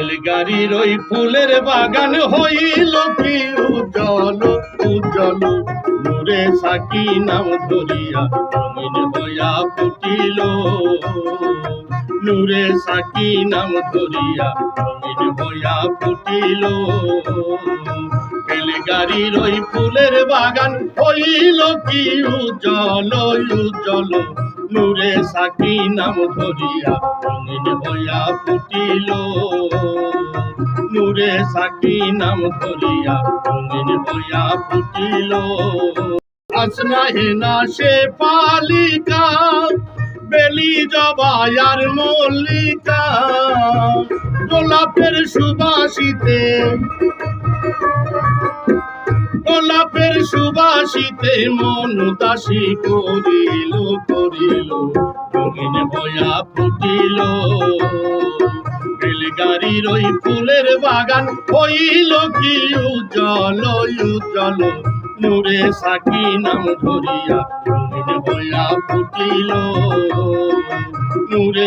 বেলগাড়ির ওই ফুলের বাগান হইল কি উজ্জ্বল উজ্জ্বল, নূরে সাকি নাম ধরিয়া রঙিন হইয়া ফুটিল, নূরে সাকি নাম ধরিয়া রঙিন হইয়া ফুটিল। বেলগাড়ির ওই ফুলের বাগান হইল কি উজ্জ্বল উজ্জ্বল, নূরে সাকি নাম ধরিয়া রঙিন হইয়া ফুটিল, নূরে সাকি নাম ধরিয়া রঙিন হইয়া ফুটিল। আসনা হেনা সে পালিকা, বেলি জবায়ার মল্লিকা, গোলাপের সুবাসিতে গোলাপের সুবাসিতে মন দাসী করিল করিল, রঙিন হইয়া ফুটিল। বেলগাড়ির ওই ফুলের বাগান হইল কি উজ্জ্বল উজ্জ্বল, নূরে সাকি নাম ধরিয়া রঙিন হইয়া ফুটিল, নূরে